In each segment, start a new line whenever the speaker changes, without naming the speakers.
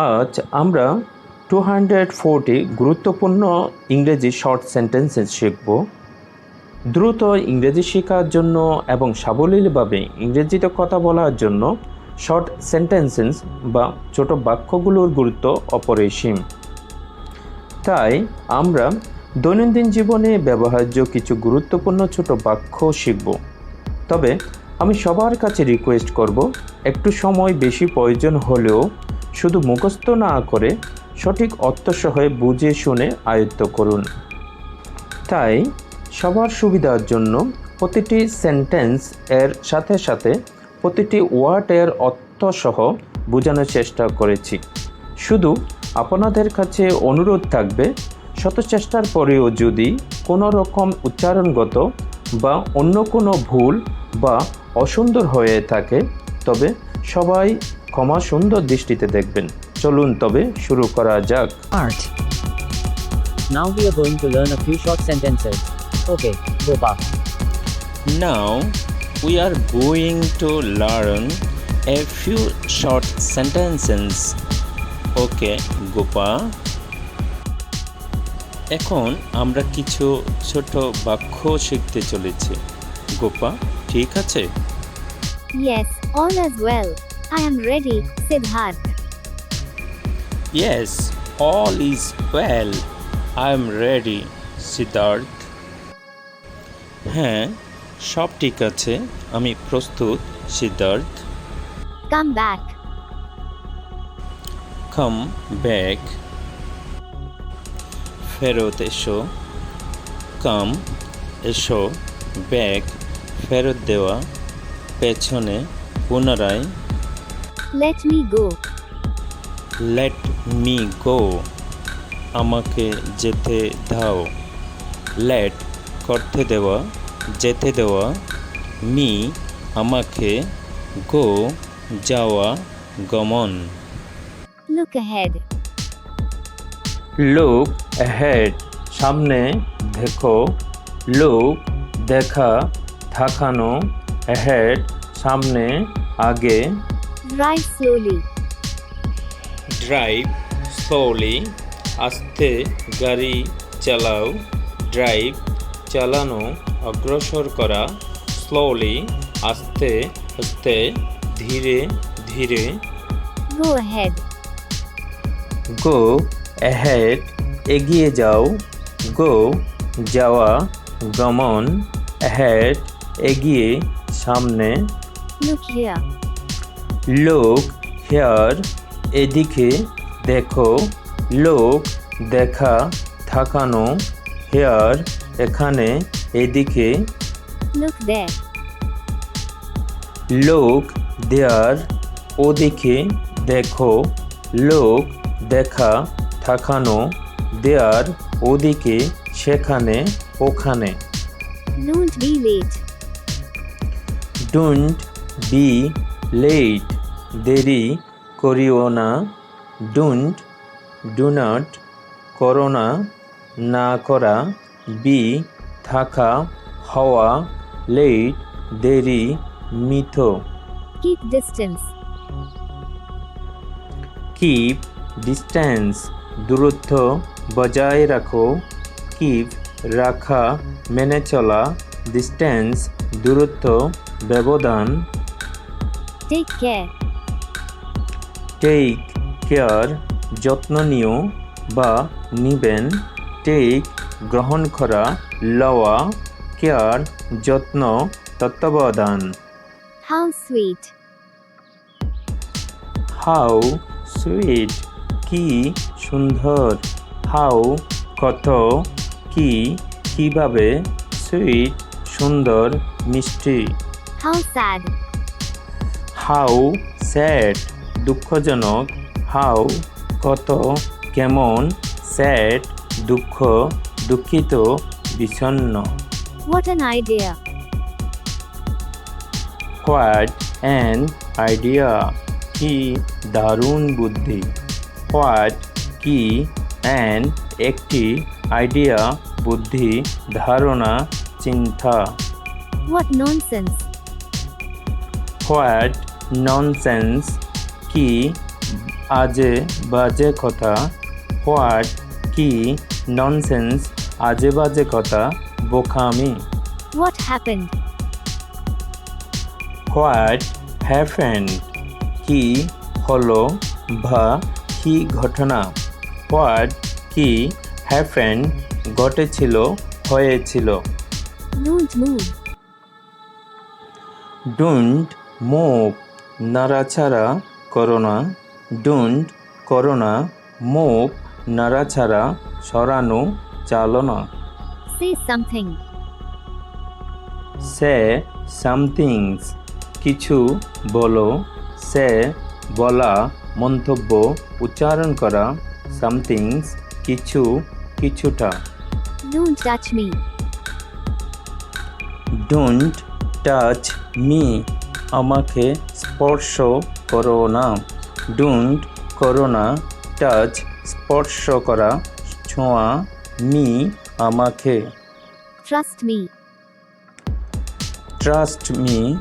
আজ আমরা 240 গুরুত্বপূর্ণ ইংরেজি শর্ট সেন্টেন্সেস শিখব। দ্রুত ইংরেজি শেখার জন্য এবং সাবলীলভাবে ইংরেজিতে কথা বলার জন্য শর্ট সেন্টেন্সেস বা ছোট বাক্যগুলোর গুরুত্ব অপরিসীম। তাই আমরা দৈনন্দিন জীবনে ব্যবহার্য কিছু গুরুত্বপূর্ণ ছোট বাক্য শিখব। তবে আমি সবার কাছে রিকোয়েস্ট করব, একটু সময় বেশি প্রয়োজন হলেও শুধু মুখস্থ না করে সঠিক অর্থসহ বুঝে শুনে আয়ত্ত করুন। তাই সবার সুবিধার জন্য প্রতিটি সেন্টেন্স এর সাথে সাথে প্রতিটি ওয়ার্ডের অর্থসহ বোঝানোর চেষ্টা করেছি। শুধু আপনাদের কাছে অনুরোধ থাকবে, শত চেষ্টার পরেও যদি কোনো রকম উচ্চারণগত বা অন্য কোনো ভুল বা অসুন্দর হয়ে থাকে তবে সবাই ক্ষমা সুন্দর দৃষ্টিতে দেখবেন। চলুন তবে শুরু করা যাক।
Art. Now we are going to learn a few short sentences. Okay, Gopa.
Now we are going to learn a few short sentences. Okay, Gopa. এখন আমরা কিছু ছোট বাক্য শিখতে চলেছি। গোপা, ঠিক আছে?
Yes, all is well. I am ready, Siddharth.
Yes, all is well. I am ready, Siddharth. হ্যাঁ, সব ঠিক আছে, আমি প্রস্তুত, Siddharth.
Come back.
Come back. ফেরত এসো। কাম এসো, ব্যাক ফেরত দেওয়া, পেছনে পুনরায়।
Let me go.
Let me go আমাকে যেতে দাও। লেট করতে দেওয়া, যেতে দেওয়া, মি আমাকে, গো যাওয়া, গমন।
Look ahead.
লুক অ্যাহেড সামনে দেখো। লুক দেখা, থাকানো, অ্যাহেড সামনে, আগে।
Drive slowly.
ড্রাইভ স্লোলি আস্তে গাড়ি চালাও। ড্রাইভ চালানো, অগ্রসর করা। স্লোলি আস্তে আস্তে, ধীরে ধীরে।
Go ahead.
গো অ্যাহেড এগিয়ে যাও। গো যাওয়া, গমন। অ্যাহেড এগিয়ে, সামনে।
Look here.
লোক হেয়ার এদিকে দেখো। লোক দেখা, থাকানো। হেয়ার এখানে, এদিকে।
Look there.
লোক দেয়ার ওদিকে দেখো। লোক দেখা, থাকানো। দেয়ার ওদিকে, সেখানে, ওখানে।
Don't be late.
Don't be late দেরি করিও না। ডোন্ট ডু নট করো না, না করা। বি থাকা, হওয়া। লেট দেরি, myth.
Keep distance.
Keep distance দূরত্ব বজায় রাখো। কিপ রাখা, মেনে চলা। ডিস্ট্যান্স দূরত্ব, ব্যবধান।
Take care.
টেক কেয়ার যত্ন নিও বা নিবেন। টেক গ্রহণ করা, লওয়া। কেয়ার যত্ন, তত্ত্বাবধান।
How sweet.
হাউ সুইট কি সুন্দর। হাউ কত, কি কিভাবে। সুইট সুন্দর, মিষ্টি।
How sad.
হাউ স্যাড দুঃখজনক। হাউ কত, কেমন। স্যাড দুঃখ, দুঃখিত, বিষণ্ণ।
What an idea.
What an idea কি দারুণ বুদ্ধি। হোয়াট কি, অ্যান একটি, আইডিয়া বুদ্ধি, ধারণা, চিন্তা।
What nonsense.
হোয়াট ননসেন্স কি আজে বাজে কথা। হোয়াট কি, ননসেন্স আজে বাজে কথা, বোকামি।
What happened?
হোয়াট হ্যাপেন্ড কি হলো বা কি ঘটনা। হোয়াট কি হ্যাপেন্ড ঘটেছিল, হয়েছিল।
Don't move.
ডোন্ট মুভ নাড়াচাড়া করো না। ডোন্ট করো না। মুভ নাড়াচাড়া, সরানো, চালনা।
Say something.
সে সামথিংস কিছু বলো। সে বলা, মন্তব্য, উচ্চারণ করা। সামথিংস কিছু, কিছুটা।
Don't touch me.
Don't touch me আমাকে স্পর্শ করো না। ডোন্ট করো না। টাচ স্পর্শ করা, ছোঁয়া। মি আমাকে।
Trust me.
ট্রাস্ট মি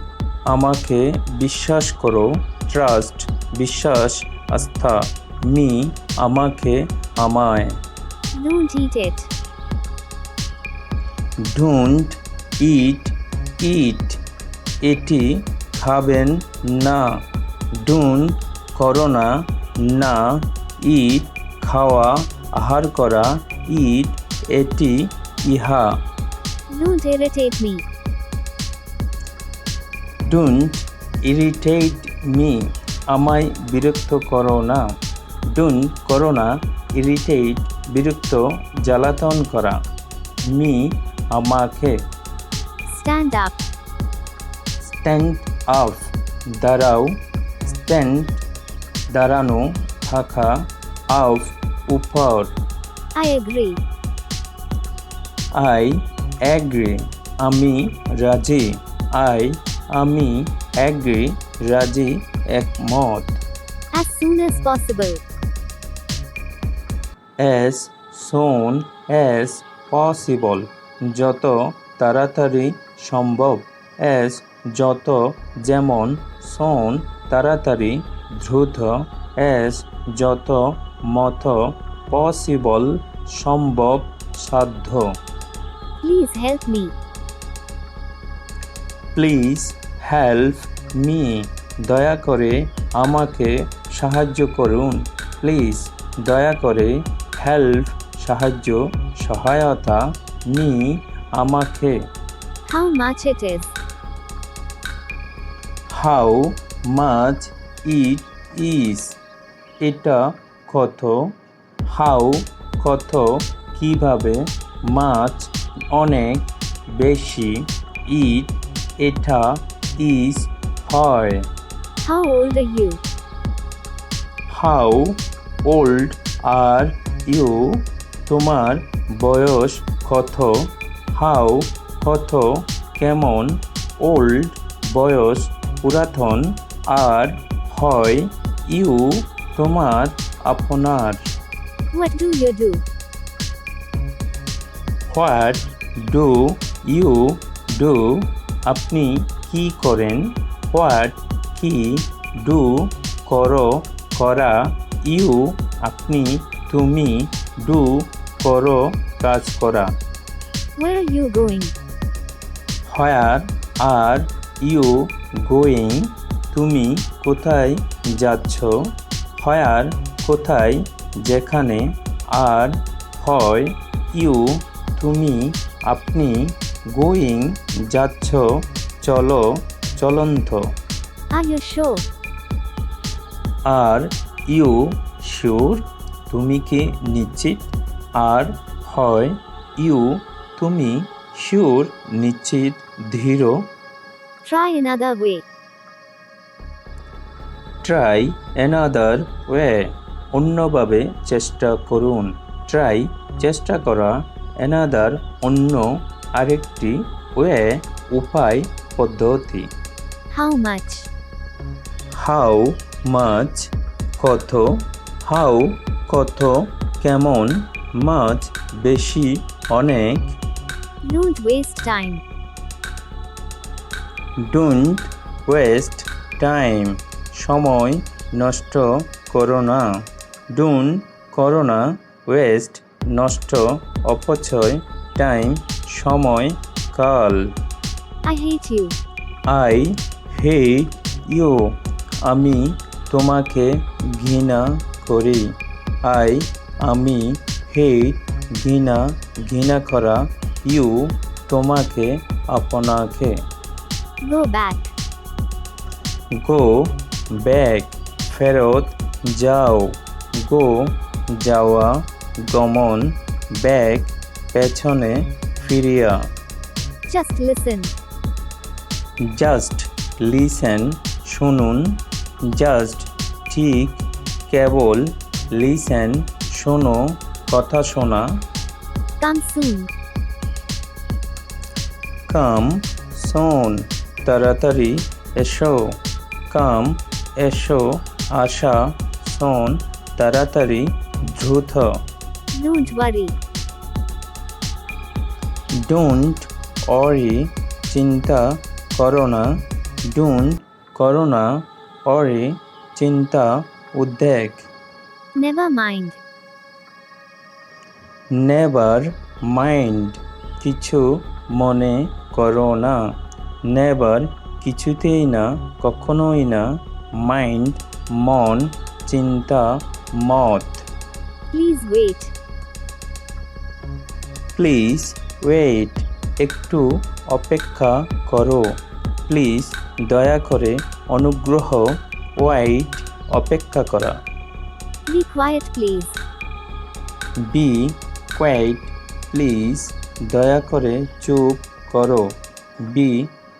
আমাকে বিশ্বাস করো। ট্রাস্ট বিশ্বাস, আস্থা। মি আমাকে, আমায়।
Don't eat it.
Don't eat it এটি খাবেন না। ডোন্ট করো না। না ইট খাওয়া, আহার করা। ইট এটি, ইহা।
Don't irritate me.
Don't irritate me আমায় বিরক্ত করো না। ডোন্ট করো না। ইরিটেট বিরক্ত, জ্বালাতন করা। মি আমাকে।
Stand up.
স্ট্যান্ড আপ দাঁড়াও। স্ট্যান্ড দাঁড়ানো, থাকা। আপ উপর।
I agree.
আই অ্যাগ্রি আমি রাজি। আমি অ্যাগ্রি রাজি, একমত।
As soon as possible.
As soon as possible যত তাড়াতাড়ি সম্ভব। অ্যাজ যত, যেমন। সোন তাড়াতাড়ি, দ্রুত। অ্যাজ যত, মত। পসিবল সম্ভব, সাধ্য।
Please help me.
Please help me দয়া করে আমাকে সাহায্য করুন। প্লিজ দয়া করে। হেল্প সাহায্য, সহায়তা। মি আমাকে।
How much it is?
How much it is এটা কত। হাউ কত, কিভাবে। মাচ অনেক, বেশি। ইট এটা, ইজ হয়।
How old are you?
How old are you তোমার বয়স কত। হাউ কত, কেমন। ওল্ড বয়স, পুরাতন। আর হয় ইউ তোমার, আপনার।
What do you do?
What do you do আপনি কি করেন। হোয়াট কি, ডু করো, করা। ইউ আপনি, তুমি। ডু করো, কাজ করা।
Where are you going?
Where are you going তুমি কোথায় যাচ্ছ। হোয়ার কোথায়, যেখানে। আর হয় ইউ তুমি, আপনি। গোয়িং যাচ্ছ, চলো, চলন্ত।
Are you sure?
Are you sure তুমি কি নিশ্চিত। আর হয় ইউ তুমি, শিওর নিশ্চিত, দৃঢ়।
Try another way.
Try another way অন্যভাবে চেষ্টা করুন। ট্রাই চেষ্টা করা, অ্যানাদার অন্য, আরেকটি। ওয়ে উপায়, পদ্ধতি।
How much?
হাউ মাচ কত। হাউ কত, কেমন। মাচ বেশি, অনেক।
Don't waste time.
Don't waste time সময়
নষ্ট করো না। ডোন্ট করো না ওয়েস্ট নষ্ট অপচয় টাইম সময় কাল।
I hate you.
I hate you আমি তোমাকে ঘৃণা করি। আমি হেট ঘৃণা করা ইউ তোমাকে আপনাকে।
Go back.
গো ব্যাক ফেরত যাও। গো যাওয়া গমন ব্যাক পেছনে ফিরিয়া।
Just listen.
জাস্ট লিসেন শুনুন। জাস্ট ঠিক কেবল লিসেন শোনো কথা শোনা।
Come soon.
কাম সোন তাড়াতাড়ি এসো। কাম এসো আসা সোন তাড়াতাড়ি দ্রুত।
Don't worry.
ডোন্ট অরি চিন্তা করো না। ডোন্ট করো না অরি চিন্তা উদ্বেগ।
Never mind.
নেভার মাইন্ড কিছু মনে করো না। নেভার কিছুতেই না কখনোই না। মাইন্ড মন চিন্তা মত।
Please wait.
প্লিজ ওয়েট একটু অপেক্ষা করো। প্লিজ দয়া করে অনুগ্রহ ওয়াইট অপেক্ষা করা।
Be quiet, please.
Be quiet please দয়া করে চুপ করো। বি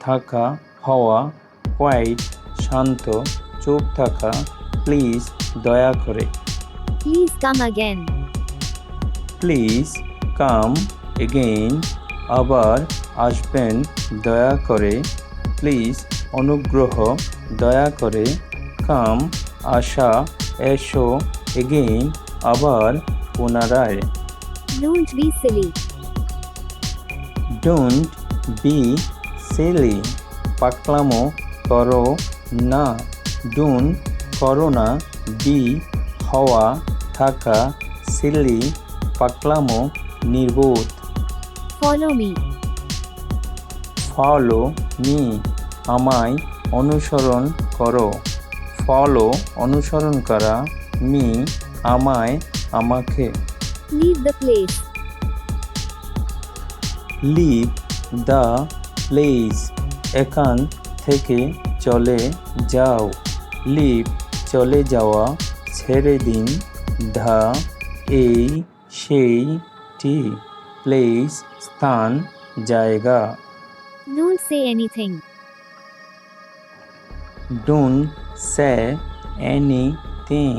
থাকা হওয়া কোয়াইট শান্ত চুপ থাকা প্লিজ দয়া করে।
Please come again.
Please come again আবার আসবেন দয়া করে। প্লিজ অনুগ্রহ দয়া করে। কাম আসা এসো এগেইন আবার পুনরায়।
Don't be silly.
Don't be silly পাকলামো করো না। ডোন্ট করো না বি হওয়া থাকা সিলি পাকলামো নির্বোধ।
Follow me.
ফলো মি আমায় অনুসরণ করো। ফলো অনুসরণ করা মি আমায় আমাকে।
Leave the place.
Leave the place এখান থেকে চলে যাও। লিভ চলে যাওয়া ছেড়ে দিন। দ্য এই সেই টি প্লেস স্থান জায়গা।
Don't say anything.
Don't say anything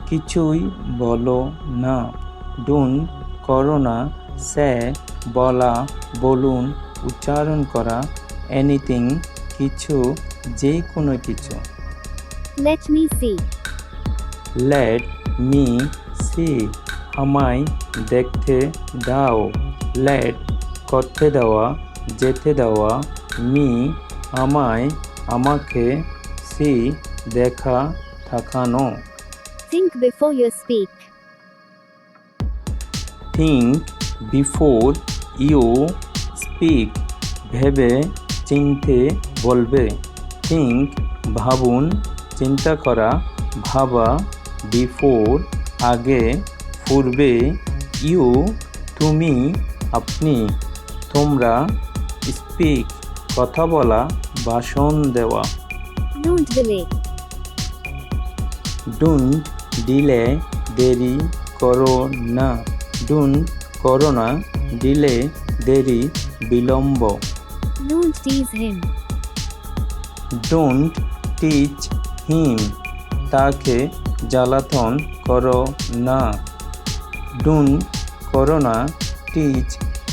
কিছুই বলো না। ডোন্ট করো না সে বলা বলুন উচ্চারণ করা এনিথিং কিছু যে কোনো কিছু।
Let me see.
Let me see আমায় দেখতে দাও। লেট করতে দেওয়া যেতে দেওয়া মি আমায় আমাকে সি দেখা থাকানো।
Think before you speak.
Think before you speak ভেবে চিনতে বলবে। থিঙ্ক ভাবুন চিন্তা করা ভাবা বিফোর আগে পূর্বে ইউ তুমি আপনি তোমরা স্পিক কথা বলা ভাষণ দেওয়া।
Don't delay.
ডোন্ট ডিলে দেরি করো না। ডোন্ট করো না ডিলে দেরি বিলম্ব।
Don't tease him.
Don't teach him তাকে জ্বালাতন করো না। ডোন্ট করো না টিচ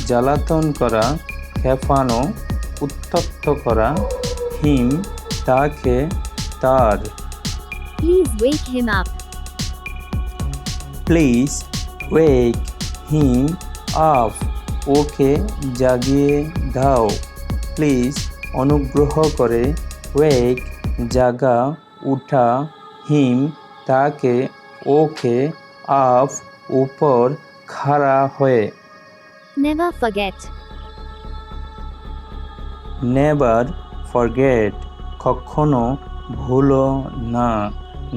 জ্বালাতন করা খেপানো উত্তপ্ত করা হিম তাকে তার।
Please wake him up.
Please wake him up ওকে জাগিয়ে দাও। প্লিজ অনুগ্রহ করে ওয়েক জাগা উঠা
হিম তাকে ওকে আপ উপর খাড়া হয়ে
Never forget.
নেভার ফরগেট কখনো ভুলো না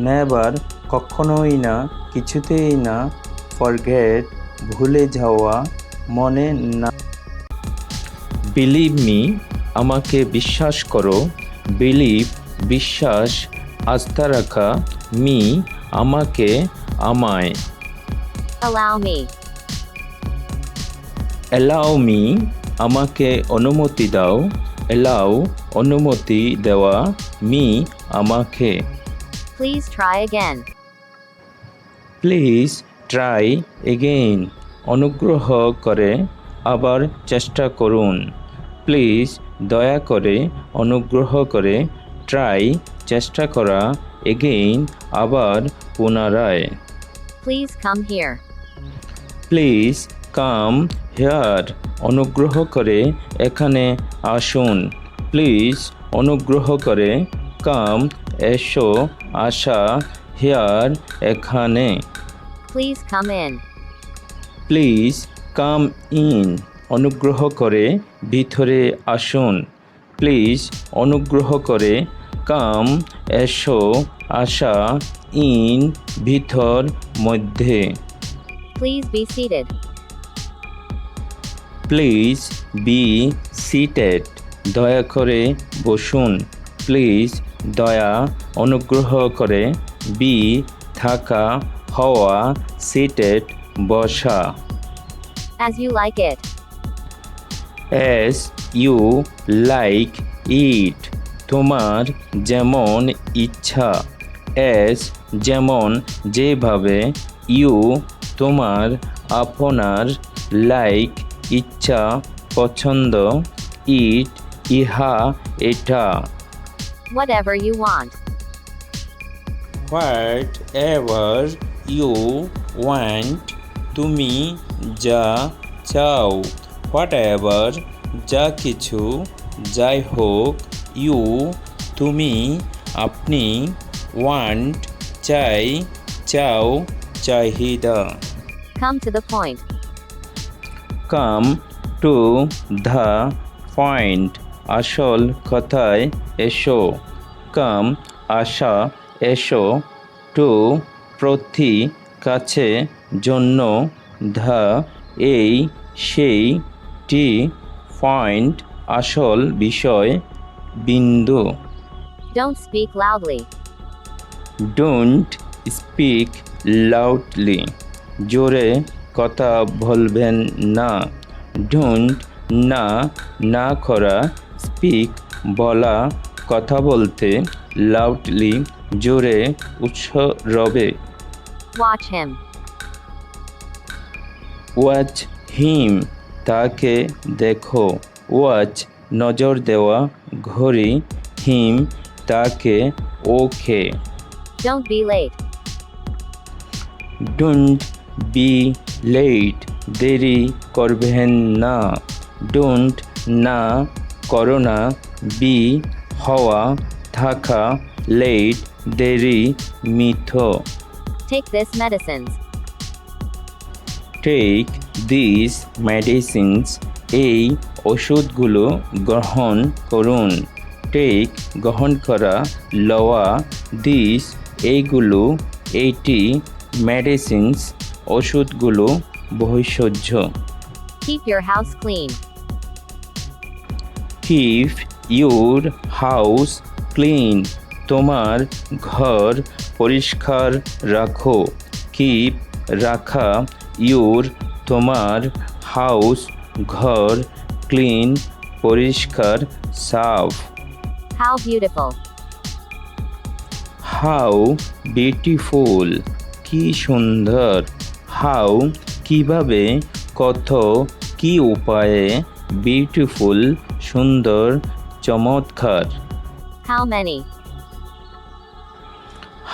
নেভার কখনোই না কিছুতেই না ফরগেট ভুলে যাওয়া মনে না বিলিভ মি আমাকে বিশ্বাস করো বিলিভ বিশ্বাস আস্থা রাখা মি আমাকে আমায়
Allow me.
অ্যালাউ মি আমাকে অনুমতি দাও অ্যালাউ অনুমতি দেওয়া মি আমাকে
Please try again.
Please try again অনুগ্রহ করে আবার চেষ্টা করুন প্লিজ দয়া করে অনুগ্রহ করে ট্রাই চেষ্টা করা এগেইন আবার পুনরায়
Please come here.
Please come here অনুগ্রহ করে এখানে আসুন প্লিজ অনুগ্রহ করে কাম এসো আসা হেয়ার এখানে
Please come in.
Please come in অনুগ্রহ করে ভিতরে আসুন প্লিজ অনুগ্রহ করে কাম এসো আসা ইন ভিতর মধ্যে
Please be seated.
Please be seated দয়া করে বসুন প্লিজ দয়া অনুগ্রহ করে বি থাকা হওয়া সিটেড বসা
As you like it.
As you like it তোমার যেমন ইচ্ছা অ্যাজ যেমন যেভাবে ইউ তোমার আপনার লাইক ইচ্ছা পছন্দ ইট ইহা এটা
Whatever you want.
Whatever you want তুমি যা চাও হোয়াট এভার যা কিছু যাই হোক ইউ তুমি আপনি ওয়ান্ট চাই চাও চাহিদা
Come to the point.
Come to the point আসল কথায় এসো কাম আসা এসো টু প্রতি কাছে জন্য ধা এই সেই টি পয়েন্ট আসল বিষয় বিন্দু
Don't speak loudly.
Don't speak loudly জোরে কথা বলবেন না ডোন্ট না না করা স্পিক বলা কথা বলতে লাউডলি জোরে উৎসরবে
Watch him.
ওয়াচ হিম তাকে দেখো ওয়াচ নজর দেওয়া ঘড়ি হিম তাকে ওকে
Don't be late.
Don't be late দেরি করবেন না ডোন্ট না করো না বি হওয়া থাকা লেট দেরি মিথ
Take this medicines.
Take this medicines এই ওষুধগুলো গ্রহণ করুন টেক গ্রহণ করা লওয়া দিস এইগুলো এইটি মেডিসিনস ওষুধগুলো ভৈষজ্য
Keep your house clean.
Keep your house clean তোমার ঘর পরিষ্কার রাখো কিপ রাখা ইউর তোমার হাউস ঘর ক্লিন পরিষ্কার সাফ
How beautiful.
হাউ বিউটিফুল কি সুন্দর হাউ কিভাবে কত কি উপায়ে বিউটিফুল সুন্দর চমৎকার
How many.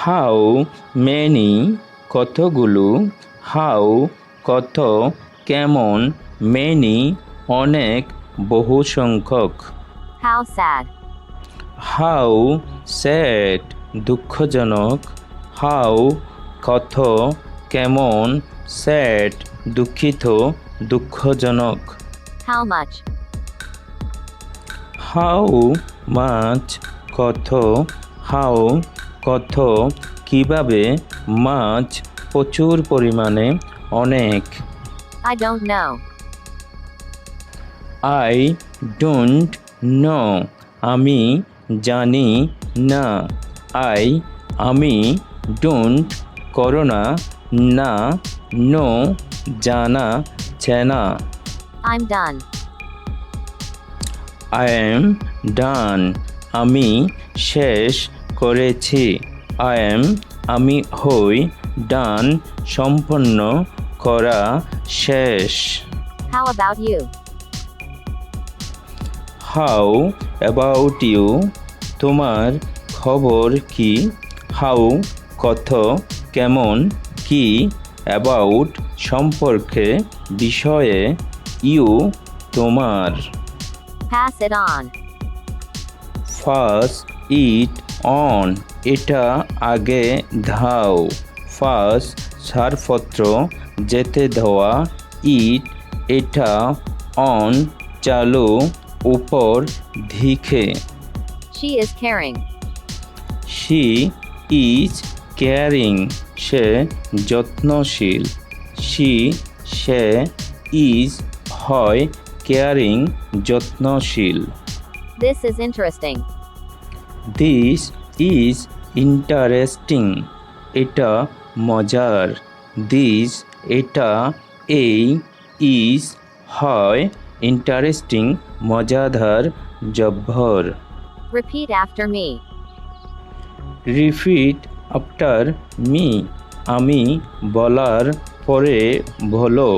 হাউ মেনি কতগুলো হাউ কত কেমন মেনি অনেক বহু সংখ্যক
How sad.
হাউ স্যাড দুঃখজনক হাউ কত, কেমন, স্যাড দুঃখিত, দুঃখজনক।
How much?
হাউ মাছ কত, হাউ কত, কিভাবে, মাছ প্রচুর পরিমাণে, অনেক।
I don't know.
I don't know, আমি জানি না। আমি ডোন্ট, করোনা, না, নো, জানা, চেনা।
I'm done.
I am done, আমি শেষ করেছি। আমি হই, ডান সম্পন্ন করা, শেষ।
How about you?
How about you, তোমার খবর কি? হাউ কত, কেমন, কি, অ্যাবাউট সম্পর্কে, বিষয়ে, ইউ তোমার।
Pass it on.
Pass it on, এটা আগে ধাও। ফাস ছাড়পত্র, যেতে দেওয়া, ইট এটা, অন চালু, উপর দিকে।
She is caring.
She is caring, সে যত্নশীল। সে ইজ হয়, কেয়ারিং যত্নশীল।
This is interesting.
This is interesting, এটা মজার। দিস এটা, এই, ইজ হয়, ইন্টারেস্টিং মজাদার, জব্বর।
Repeat after me.
Repeat after me, আমি বলার পরে বলো।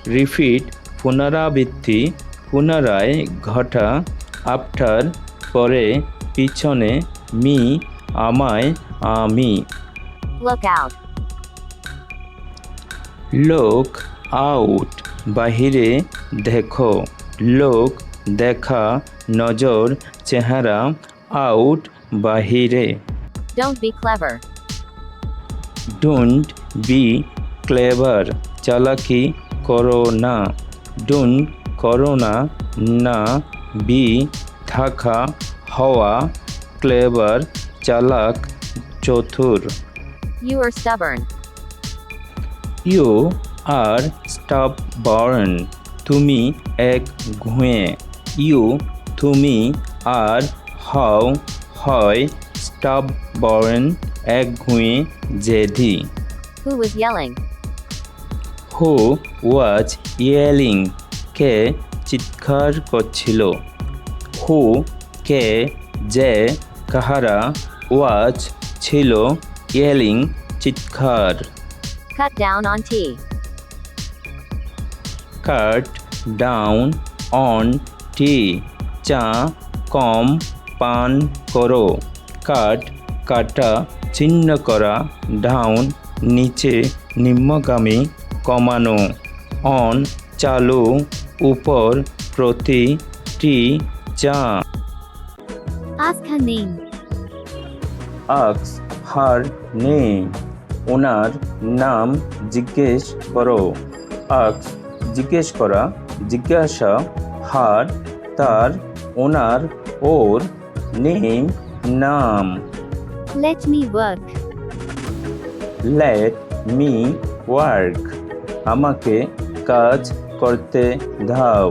রিপিট পুনরাবৃত্তি, পুনরায় ঘটা। আফটার পরে, পিছনে, মি আমায়, আমি।
Look out.
লোক আউট, বাহিরে দেখো। লোক দেখা, নজর, চেহারা, আউট বাহিরে।
Don't be clever.
Don't be clever, চালাকি করো না। ডোন্ট করো না, না, বি থাকা, হওয়া, ক্লেভার চালাক, চতুর।
You are stubborn.
You are stubborn, তুমি এক ঘুঁয়ে। ইউ তুমি, আর হও হয়, স্টাববার্ন এক ঘুঁয়ে, জেদি।
Who was yelling?
হু ওয়াজ ইয়েলিং, কে চিৎকার করছিল। হু কে, যে কাহারা, ওয়াজ ছিল, ইয়েলিং চিৎকার।
Cut down on tea.
Cut down on T, চা কম পান করো। কাট কাটা, চিহ্ন করা, ডাউন নিচে, নিম্নগামী, কমানো। অন চালু, উপর, প্রতি, টি চা।
Ask her name.
আক্স হার নেম, ওনার নাম জিজ্ঞেস করো। আক্স জিজ্ঞেস করা, জিজ্ঞাসা, হার তার, ওনার ওর, নেম নাম।
Let me work.
Let me work, আমাকে কাজ করতে দাও।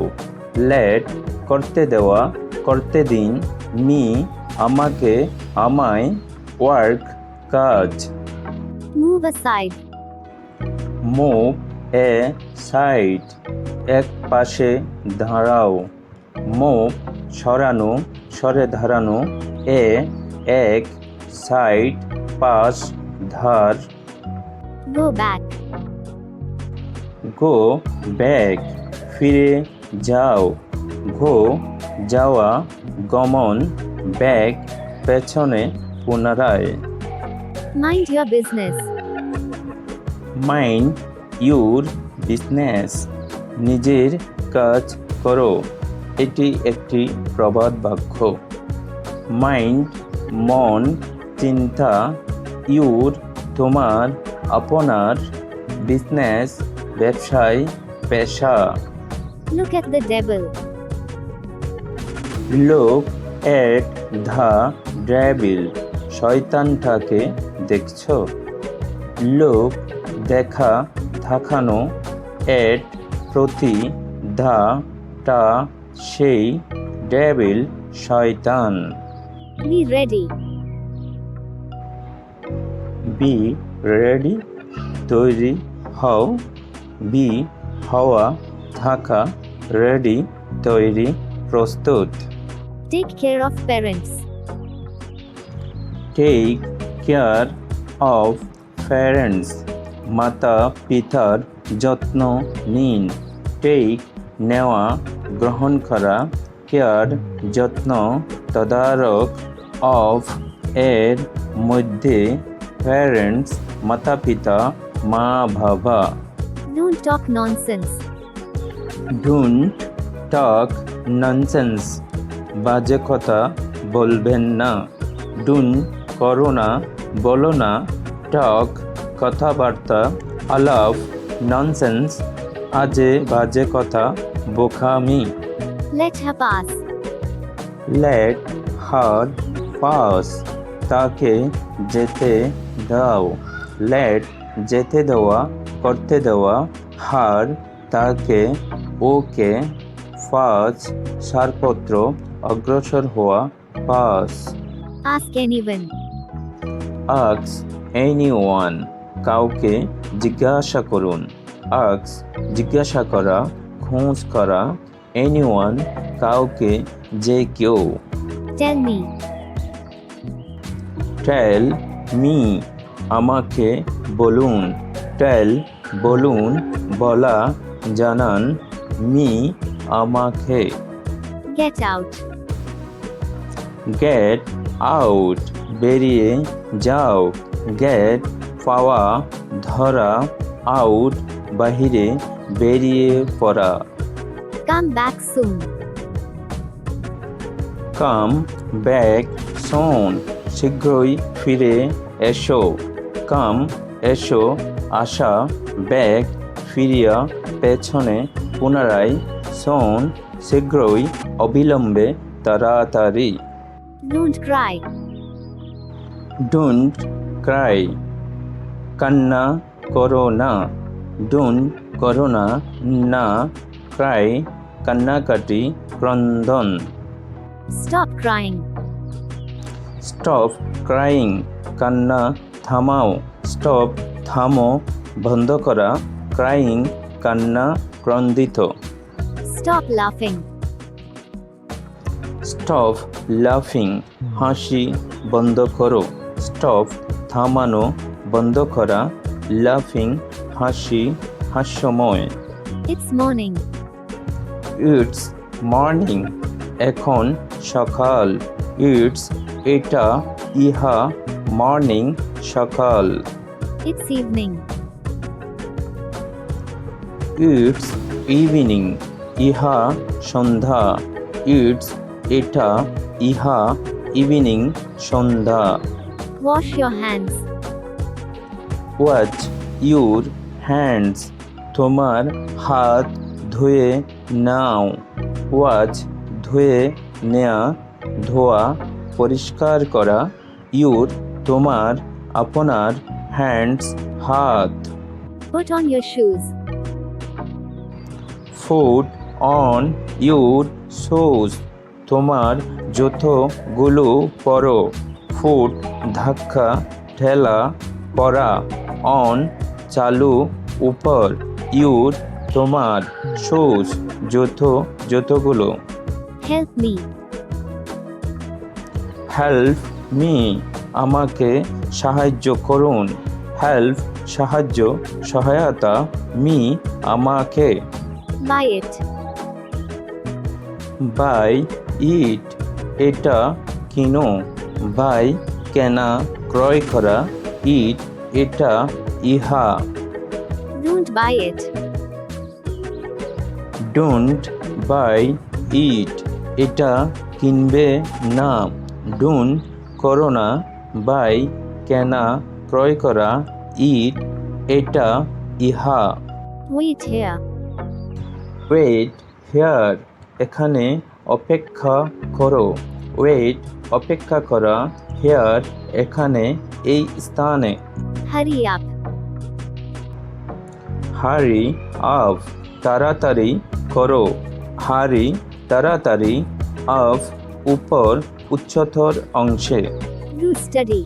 লেট করতে দেওয়া, করতে দিন। মি আমাকে, আমায়, ওয়ার্ক কাজ।
Move aside.
মুভ এ সাইড, এক পাশে দাঁড়াও। মুভ সরানো, সরে দাঁড়ানো। এ এক, সাইড পাশ, ধার।
Go back.
গো ব্যাক, ফিরে যাও। গো যাওয়া, গমন। ব্যাক পেছনে, পুনরায়।
Mind your business.
Mind your business, নিজের কাজ করো। এটি একটি প্রবাদ বাক্য। মাইন্ড মন, চিন্তা, ইউর তোমার আপনার বিজনেস ব্যবসায় পেশা
Look at the devil.
লোক এট দ্য ডেভিল শয়তানটাকে দেখছো লোক দেখা থাকানো এট প্রতি ধা টা সেই ডেভিল শয়তান
Be ready.
বি রেডি তৈরি হও বি হওয়া থাকা রেডি তৈরি প্রস্তুত
Take care of parents.
Take care of parents মাতা পিতার যত্ন নিন টেক নেওয়া গ্রহণ করা কেয়ার যত্ন তদারক অফ এর মধ্যে প্যারেন্টস মাতা পিতা মা বাবা
Don't talk nonsense.
Don't talk nonsense বাজে কথা বলবেন না ডুন করো না বলো না টক কথাবার্তা আলাপ ননসেন্স আজে বাজে কথা বোকামি
Let her pass.
Let her pass তাকে যেতে দাও লেট যেতে দেওয়া করতে দেওয়া হার তাকে ওকে ফাজ সারপত্র অগ্রসর হওয়া পাস
Ask anyone.
আক্স এনিওয়ান কাউকে জিজ্ঞাসা করুন আক্স জিজ্ঞাসা করা খোঁজ করা এনিওয়ান কাউকে যে কেউ
Tell me.
টেল মি আমাকে বলুন টেল বলুন বলা জানান মি আমাকে
Get out.
গেট আউট বেরিয়ে যাও গেট পাওয়া ধরা আউট বাহিরে বেরিয়ে পড়া
Come back soon.
Come back soon শীঘ্রই ফিরে এসো কাম এসো আসা ব্যাক ফিরিয়া পেছনে পুনরায় সোন শীঘ্রই অবিলম্বে তাড়াতাড়ি
Don't cry.
ডোন্ট ক্রাই কান্না করো না ডোন্ট করো না না ক্রাই কান্নাকাটি ক্রন্দন
Stop crying.
স্টপ ক্রাইং কান্না থামাও স্টপ থামো বন্ধ করা ক্রাইং কান্না ক্রন্দিত
Stop laughing.
স্টপ লাফিং হাসি বন্ধ করো স্টপ থামানো বন্ধ করা লাফিং হাসি হাস্যময়
It's morning.
ইটস মর্নিং এখন সকাল ইটস এটা ইহা মর্নিং সকাল
It's evening.
ইটস ইভিনিং ইহা সন্ধ্যা ইটস এটা ইহা evening Sandhya
Wash your hands.
Watch your hands তোমার হাত ধুয়ে নাও ওয়াচ ধুয়ে নেয়া ধোয়া পরিষ্কার করা ইউর তোমার আপনার হ্যান্ডস হাত
Put on your shoes.
Foot on your shoes তোমার জুতোগুলো পরো ফুট ধাক্কা ঠেলা পরা অন চালু উপর ইউর তোমার শুজ জুতোগুলো
Help me.
হেল্প মি আমাকে সাহায্য করুন হেল্প সাহায্য সহায়তা মি আমাকে
Buy it.
বাই ইট এটা কিনো বাই কেনা ক্রয় করা ইট এটা ইহা
Don't buy it.
Don't buy it এটা কিনবে না ডোন্ট করো না বাই কেনা ক্রয় করা, ইট, এটা, ইহা।
Wait here.
ওয়েট হিয়ার, এখানে অপেক্ষা করো। ওয়েট, অপেক্ষা করা, হিয়ার, এখানে, এই স্থানে।
Hurry up.
হারি আপ, তাড়াতাড়ি করো। হারি, তাড়াতাড়ি, আপ, উপর, উচ্চতর অংশে।
Do study.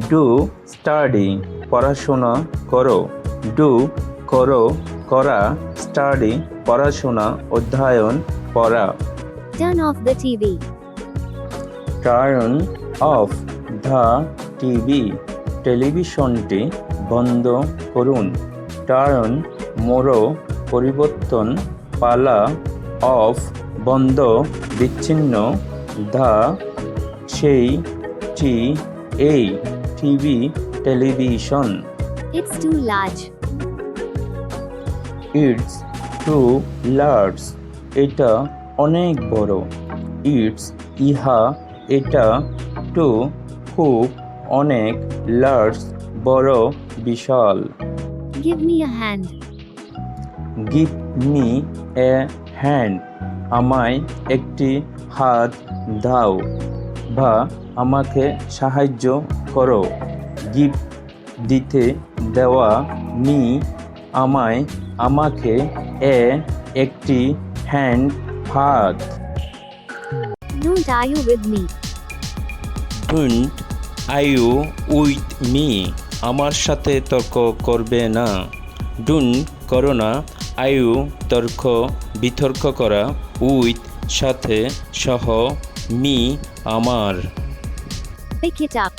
ডু স্টাডি, পড়াশোনা করো। ডু, করো, করা, স্টাডি, পড়াশোনা, অধ্যয়ন, পড়া।
Turn off the TV.
Turn off the TV, টেলিভিশনটি বন্ধ করুন। টার্ন, মোড়ো, পরিবর্তন, পালা, অফ, বন্ধ, বিচ্ছিন্ন, দ্য, সেই, টি, এই, TV, television.
It's too large.
It's too large, এটা অনেক বড়। ইটস, ইহা, এটা, টু, খুব, অনেক, লার্জ, বড়, বিশাল।
Give me a hand.
Give me a hand, আমায় একটি হাত দাও বা আমাকে সাহায্য করো। গিভ, দিতে, দেওয়া, মি, আমায়, আমাকে, এ, একটি, হ্যান্ড, হাত।
Don't argue with me.
Don't IU with me, আমার সাথে তর্ক করবে না। ডোন্ট, করো না। আইউ, তর্ক, বিতর্ক করা, উইথ, সাথে, সহ, মি, আমার।
Pick it up.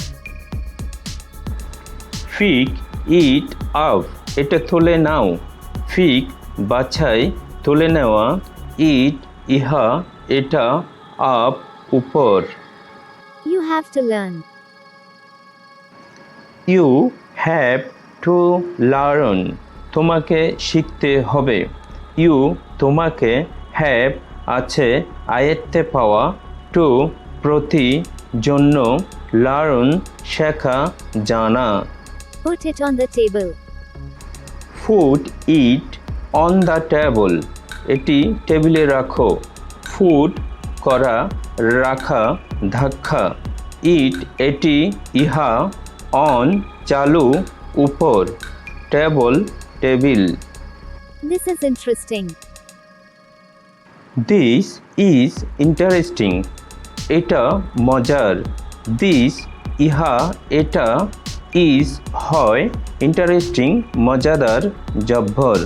ফিক ইট আপ, এটা তুলে নাও। ফিক, বাছাই, তুলে নেওয়া, ইট, ইহা, এটা, আপ, উপর।
You have to learn.
You have to learn, তোমাকে শিখতে হবে। ইউ, তোমাকে, হ্যাভ, আছে, আয়ত্তে পাওয়া, টু, প্রতি, জন্য, লার্ন, শেখা, জানা।
Put it on the table.
Food it on the table, এটি টেবিলে রাখো। ফুড, করা, রাখা, ধাক্কা। ইট, এটি, ইহা, অন, চালু, উপর, table, table.
This is interesting.
This is interesting, এটা মজার। দিস, ইহা, এটা, ইজ, হয়, ইন্টারেস্টিং, মজাদার, জব্বর।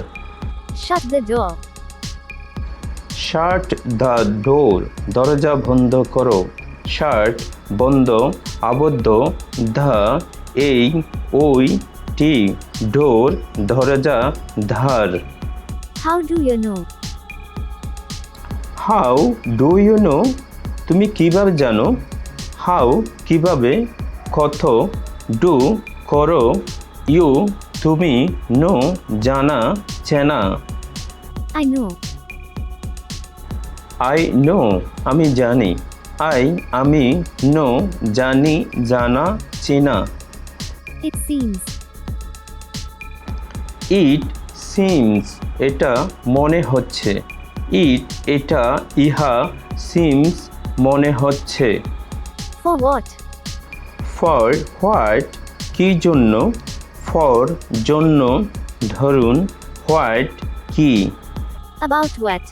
Shut the door.
Shut the door, দরজা বন্ধ করো। শার্ট, বন্ধ, আবদ্ধ, দ্য, এই, ওই, টি, ডোর, দরজা, ধার।
How do you know?
How do you know, তুমি কিভাবে জানো। হাউ, কিভাবে, কত, ডু, করো, ইউ, তুমি, নো, জানা, চেনা।
I know.
আই নো, আমি জানি। আই, আমি, নো, জানি, জানা, চেনা।
It seems.
ইট সিমস, এটা মনে হচ্ছে। ইট, এটা, ইহা, সিমস, মনে হচ্ছে।
For what?
ফর হোয়াট, কি জন্য। ফর, জন্য, ধরুন, হোয়াট, কি।
About what?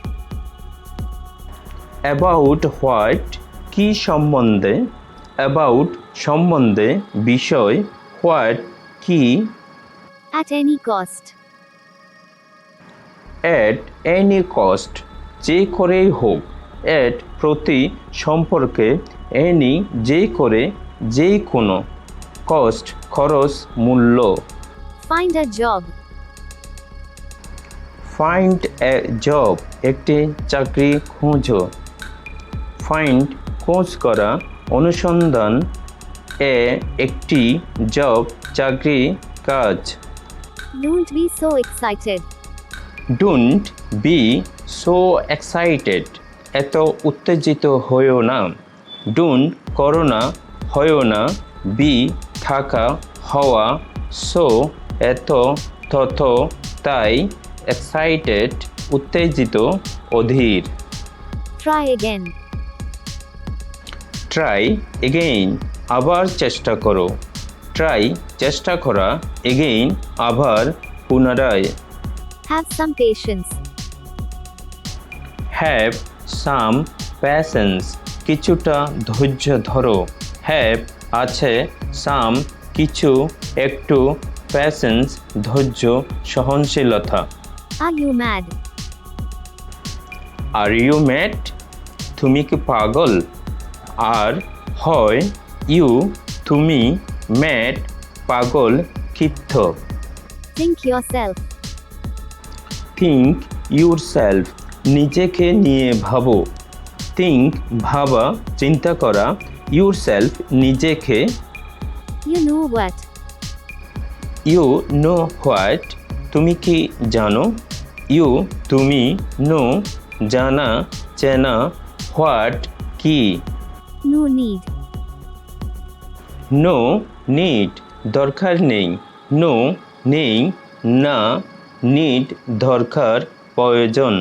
অ্যাবাউট হোয়াট, কি সম্বন্ধে। অ্যাবাউট, সম্বন্ধে, বিষয়, হোয়াট, কি।
At any cost.
At any cost, যে করেই হোক। অ্যাট, প্রতি, সম্পর্কে, এনি, যে করে, যে কোনো, কস্ট, খরচ, মূল্য।
Find a job.
Find a job, একটি চাকরি খোঁজো। ফাইন্ড, খোঁজ করা, অনুসন্ধান, এ, একটি, জব, চাকরি, কাজ।
Don't be so excited.
Don't be so excited, এত উত্তেজিত হইও না। ডোন্ট, করো না, হইও না, বি থাকা হওয়া, সো এত, তত, তাই, এক্সাইটেড উত্তেজিত, অধীর।
Try again.
ট্রাই এগেইন আবার চেষ্টা করো, ট্রাই চেষ্টা করা, এগেইন আবার, পুনরায়।
Have some patience.
Have some patience কিছুটা ধৈর্য ধরো, হ্যাভ আছে, সাম কিছু, একটু, প্যাশেন্স ধৈর্য সহনশীলতা।
Are you mad?
Are you mad তুমি কি পাগল? আর হয় ইউ তুমি, ম্যাড পাগল, ক্ষিপ্ত।
Think yourself.
Think yourself নিজেকে নিয়ে ভাবো, থিঙ্ক ভাবা চিন্তা করা, ইউর সেলফ নিজেকে,
You know what?
You know what তুমি কি জানো, ইউ তুমি, নো জানা চেনা, হোয়াট কি,
No need.
নো নিড দরকার নেই, নো নেই, না, নিড দরকার প্রয়োজন।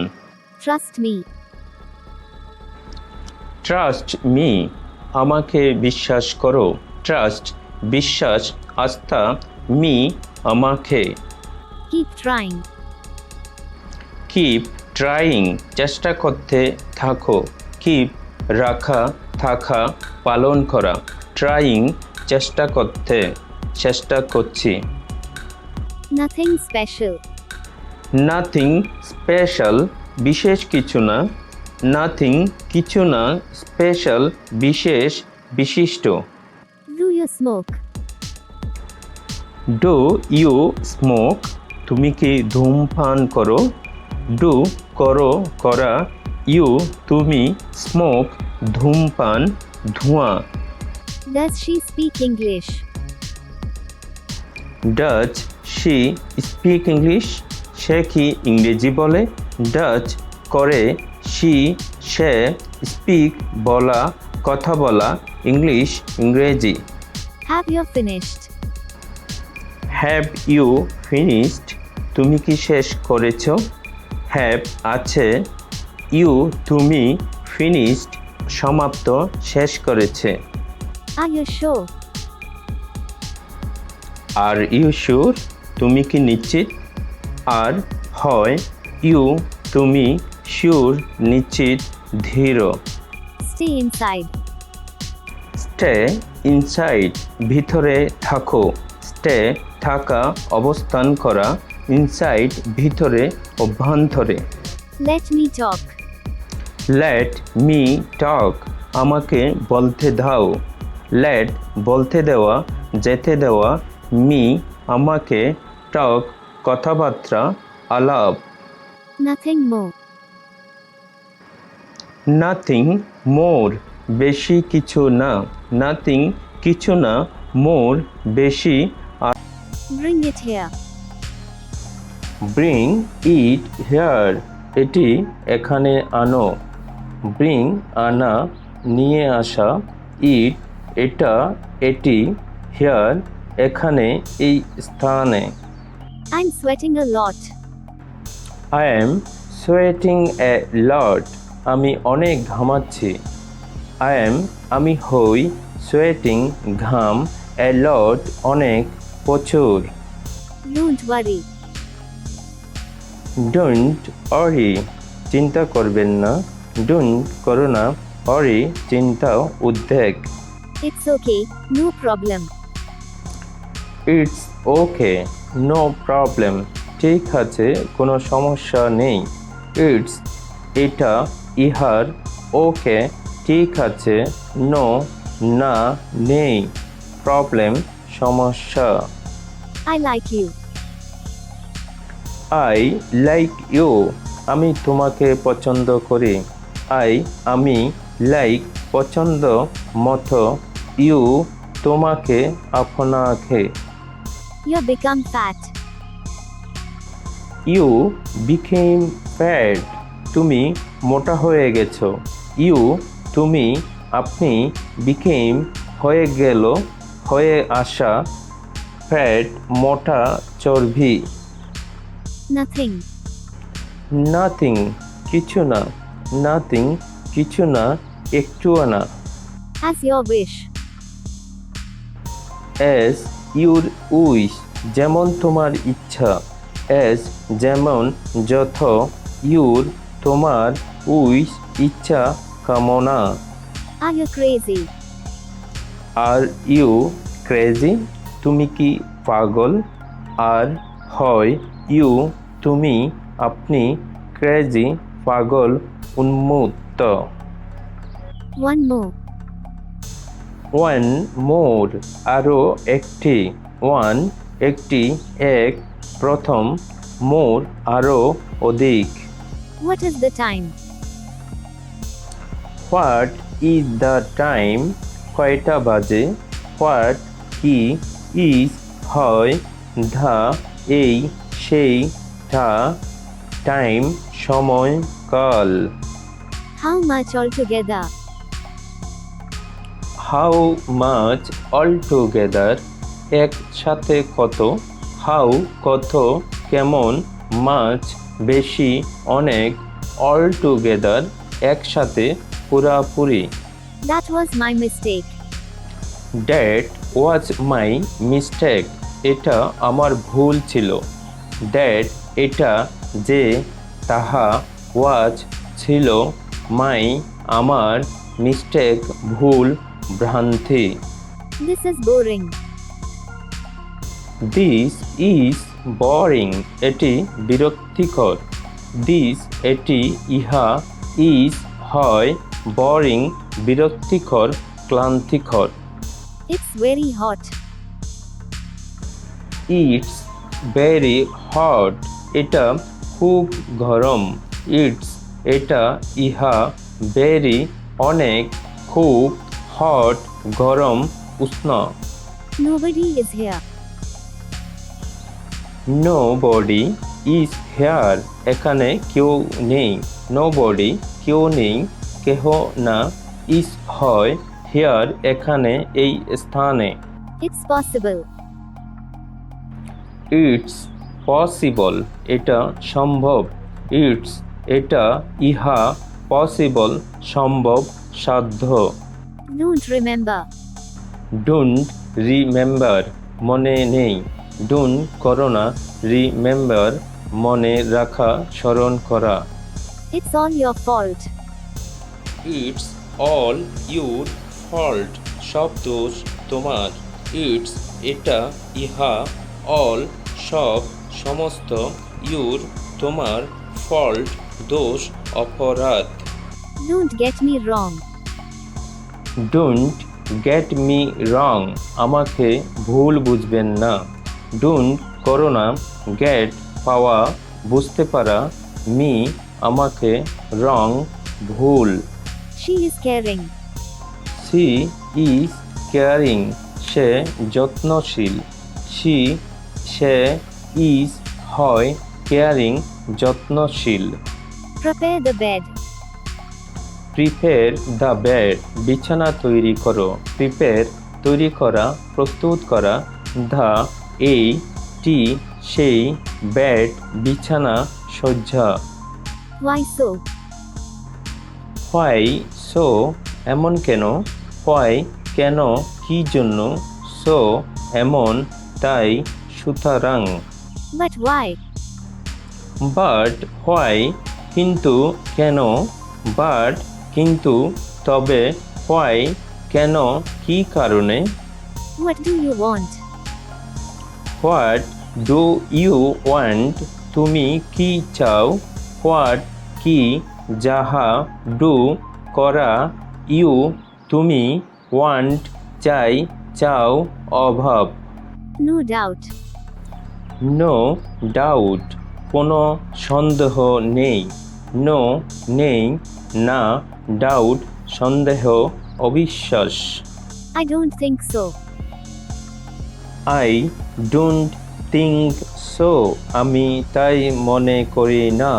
Trust me.
ট্রাস্ট মি আমাকে বিশ্বাস করো, ট্রাস্ট বিশ্বাস, আস্থা, মি আমাকে।
Keep trying.
কিপ ট্রাইং চেষ্টা করতে থাকো, কিপ রাখা, থাকা, পালন করা, ট্রাইং চেষ্টা করতে, চেষ্টা করছি।
Nothing special.
নাথিং স্পেশাল বিশেষ কিছু না, নাথিং কিছু না, স্পেশাল বিশেষ বিশিষ্ট।
Do you smoke?
Do you smoke তুমি কি ধূমপান করো, ডু করো করা, ইউ তুমি, স্মোক ধূমপান ধোঁয়া।
Does she speak English?
Does she speak English সে কি ইংরেজি বলে, ডাচ করে, শি সে, স্পিক বলা কথা বলা, ইংলিশ ইংরেজি।
Have you finished?
Have you finished তুমি কি শেষ করেছ, হ্যাভ আছে, ইউ তুমি, ফিনিশড সমাপ্ত শেষ করেছে।
Are you sure?
Are you sure তুমি কি নিশ্চিত, আর হয় ইউ তুমি, শিওর নিশ্চিত, ধীর।
Stay inside.
স্টে ইনসাইড ভিতরে থাকো, স্টে থাকা অবস্থান করা, ইনসাইড ভিতরে অভ্যন্তরে।
Let me talk.
Let me টক আমাকে বলতে দাও, লেট বলতে দেওয়া যেতে দেওয়া, মি আমাকে, টক কথাবার্তা আলাপ।
Nothing more.
নাথিং মোর বেশি কিছু না, নাথিং কিছু না, মোর বেশি,
Bring it here.
Bring it here এটি এখানে আনো, ব্রিং আনা নিয়ে আসা, ইট এটা এটি, হেয়ার এখানে এই স্থানে।
I'm sweating a lot.
I am sweating a lot আমি অনেক ঘামাচ্ছি, আই এম আমি হই, সোয়েটিং ঘাম, এ লট অনেক, প্রচুর।
Don't worry.
ডোন্ট অরি চিন্তা করবেন না, ডোন্ট করো না, অরি চিন্তা উদ্বেগ।
It's okay. No problem.
It's okay no problem ঠিক আছে কোনো সমস্যা নেই, ইটস এটা ইহার, ওকে ঠিক আছে, নো না নেই, প্রবলেম সমস্যা।
I like you.
I like you আমি তোমাকে পছন্দ করি, আই আমি, লাইক পছন্দ মতো, ইউ তোমাকে আপনাকে।
You become fat.
You became fat তুমি মোটা হয়ে গেছো, ইউ তুমি, আপনি, বিকেম হয়ে গেল হয়ে আসা, ফ্যাট মোটা চর্বি।
Nothing.
নাথিং কিছু না, নাথিং কিছু না, একটুও না।
As your wish.
As your wish যেমন তোমার ইচ্ছা, অ্যাজ যেমন যথ, ইউর তোমার, উইশ ইচ্ছা কামনা।
Are you crazy?
Are you crazy তুমি কি পাগল? আর হয় ইউ তুমি, আপনি, ক্রেজি পাগল, উন্মত্ত।
One more.
ওয়ান মোর আরও একটি, ওয়ান একটি, এক প্রথম, মোর আরও অধিক।
What is the time?
What is the time কয়টা বাজে? হোয়াট কি, ইজ হয়, দ্য এই সেই, টা টাইম সময় কাল।
How much altogether?
How much altogether একসাথে কত, হাউ কত, কেমন, মাচ বেশি অনেক, অলটুগেদার একসাথে পুরাপুরি।
That was my mistake.
That was my mistake এটা আমার ভুল ছিল। দ্যাট এটা, যে, তাহা, ওয়াজ ছিল, মাই আমার, মিস্টেক ভুল, ভ্রান্তি।
This is boring.
This is boring এটি বিরক্তিকর। দিস এটি, ইহা, ইজ হয়, বোরিং বিরক্তিকর, ক্লান্তিকর।
It's very hot.
It's very hot এটা খুব গরম। ইটস এটা, ইহা, ভেরি অনেক, খুব, হট গরম, উষ্ণ।
Nobody is here.
Nobody is here এখানে কেউ নেই। নো বডি কেউ নেই, কেহ না, ইজ হয়, হেয়ার এখানে এই স্থানে।
It's possible.
ইটস পসিবল এটা সম্ভব। ইটস এটা, ইহা, পসিবল সম্ভব, সাধ্য।
Don't remember.
ডোন্ট রিমেম্বার মনে নেই। ডোন্ট করো না, রিমেম্বার মনে রাখা, স্মরণ করা।
It's all your fault.
It's all your fault সব দোষ তোমার। ইটস এটা, ইহা, অল সব, সমস্ত, ইউর তোমার, ফল্ট দোষ, অপরাধ।
Don't get me wrong.
Don't get me রং আমাকে ভুল বুঝবেন না। ডোন্ট করো না, গেট পাওয়া, বুঝতে পারা, মি আমাকে, রং ভুল।
She is caring.
She is caring সে যত্নশীল। সি সে, ইজ হয়, কেয়ারিং যত্নশীল।
Prepare the bed.
Prepare the bed বিছানা তৈরি করো। প্রিপেয়ার তৈরি করা, প্রস্তুত করা, দ্য এই, টি সেই, বেড বিছানা, শয্যা।
Why so?
হোয়াই সো এমন কেন, হোয়াই কেন, কি জন্য, সো এমন, তাই, সুতরাং।
But why?
বাট হোয়াই কিন্তু কেন, বাট কিন্তু, তবে, হোয়াই কেন, কি কারণে।
What do you want?
What do you want তুমি কি চাও। হোয়াট কি, যাহা, ডু করা, ইউ তুমি, ওয়ান্ট চাই, চাও, অভাব।
No doubt.
নো ডাউট কোনো সন্দেহ নেই। নো নেই, না, ডাউট সন্দেহ, অবিশ্বাস।
I don't think so.
I don't think so আমি তাই মনে করি না।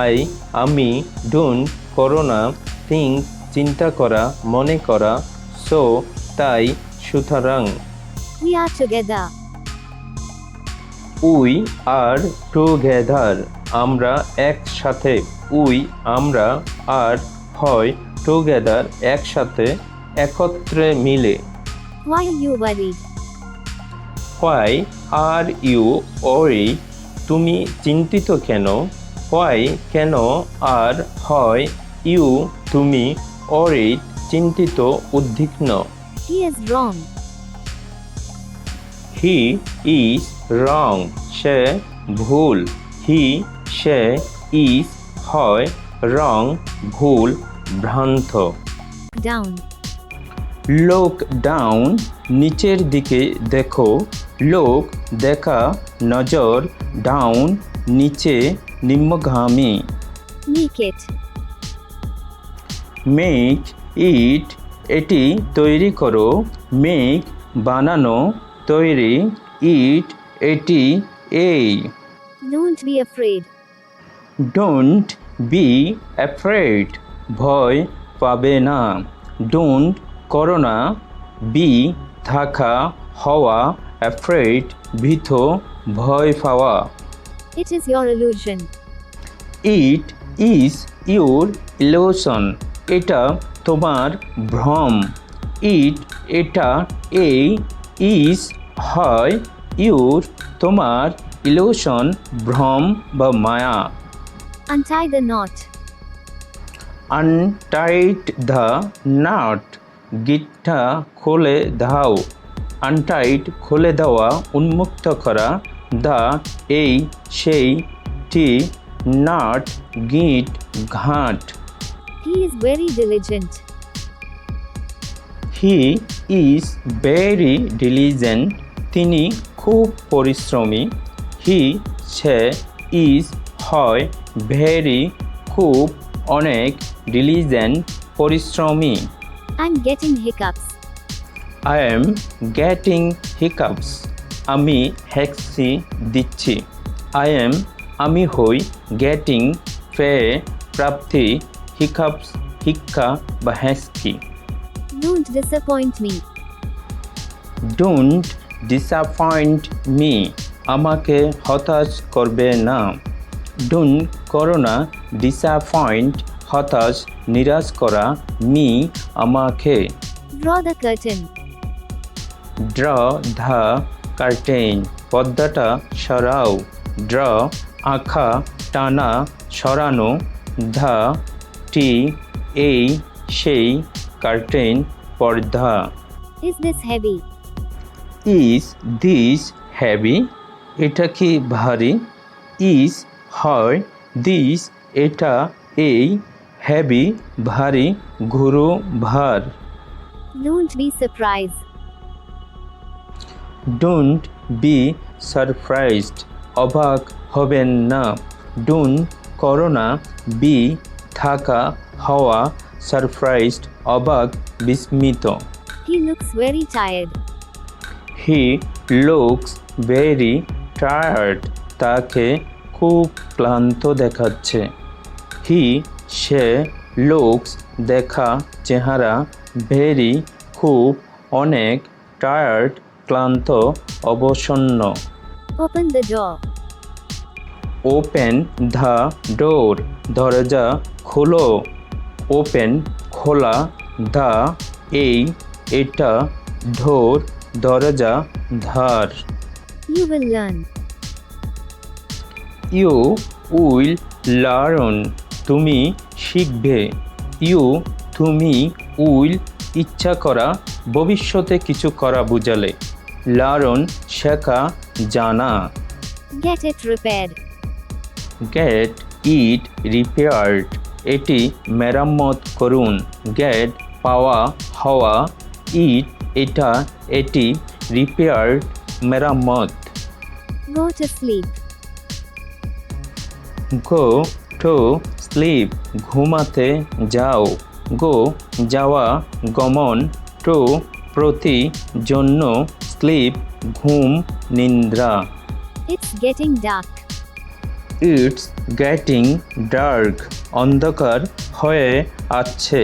আই আমি, ডোন্ট করো না, থিঙ্ক চিন্তা করা, মনে করা, সো তাই, সুতরাং।
We are together.
We are together আমরা একসাথে উই আমরা আর হয় টুগেদার একসাথে একত্রে মিলে
Why are you worried?
Why are you worry তুমি চিন্তিত কেন হোয়াই কেন আর হয় ইউ তুমি ওরি চিন্তিত উদ্বিগ্ন
He is wrong.
He is wrong সে ভুল হি সে ইজ হয় রং ভুল ভ্রান্ত
Down.
লোক ডাউন নিচের দিকে দেখো লোক দেখা নজর ডাউন নিচে নিম্নগামী
Make it.
মেক ইট এটি তৈরি করো মেক বানানো তৈরি ইট এটি এই
Don't be afraid.
Don't be afraid ভয় পাবে না ডোন্ট করো না বি থাকা হওয়া অ্যাফ্রেড ভীত ভয় পাওয়া
It is your illusion.
It is your illusion এটা তোমার ভ্রম ইট এটা এই ইজ হয় ইউর তোমার ইলিউশন ভ্রম বা মায়া
Untie the knot.
Untie the knot গিটটা খুলে দাও আনটাইট খুলে দেওয়া উন্মুক্ত করা দা এই সেই টি নাট গিট ঘাট
He is very diligent.
He is very diligent তিনি খুব পরিশ্রমী হি সে ইজ হয় ভেরি খুব অনেক ডিলিজেন্ট পরিশ্রমী
I'm getting hiccups.
I am getting hiccups আমি হেক্সি দিচ্ছি আই এম আমি হই গেটিং পেয়ে প্রাপ্তি হিকাপস হিক্কা বা হ্যাস্কি
Don't disappoint me.
Don't disappoint me আমাকে হতাশ করবে না ডোন্ট করো না ডিসঅ্যাপয়েন্ট হতাশ নিরাশ করা মি আমাকে
Draw the curtain.
Draw the curtain পর্দাটা সরাও ড্র আঁকা টানা সরানো ধা টি এই সেই কার্টেন পর্দা
Is this heavy?
Is this heavy এটা কি ভারী ইজ হয় দিস এটা এই হ্যাভি ভারী ঘুরো ভার
Don't be surprised.
Don't be surprised অবাক হবেন না ডোন্ট করো না বি থাকা হওয়া সারপ্রাইজড অবাক বিস্মিত
He looks very tired.
He looks very tired তাকে খুব ক্লান্ত দেখাচ্ছে হি সে লুকস দেখা চেহারা ভেরি খুব অনেক টায়ার্ড ক্লান্ত অবসন্ন
Open the door.
Open the door দরজা খোলো ওপেন খোলা দ্য এই এটা ডোর দরজা ধার
You will learn.
You will learn তুমি শিখবে ইউ তুমি উইল ইচ্ছা করা ভবিষ্যতে কিছু করা বুঝালে লার্ন শেখা জানা
Get it repaired.
Get it repaired এটি মেরামত করুন গেট পাওয়া হওয়া ইট এটা এটি রিপেয়ার্ড মেরামত
Go to sleep.
Go to sleep ঘুমাতে যাও গো যাওয়া গমন টু প্রতি জন্য স্লিপ ঘুম নিদ্রা
It's getting dark.
It's getting dark অন্ধকার হয়ে আছে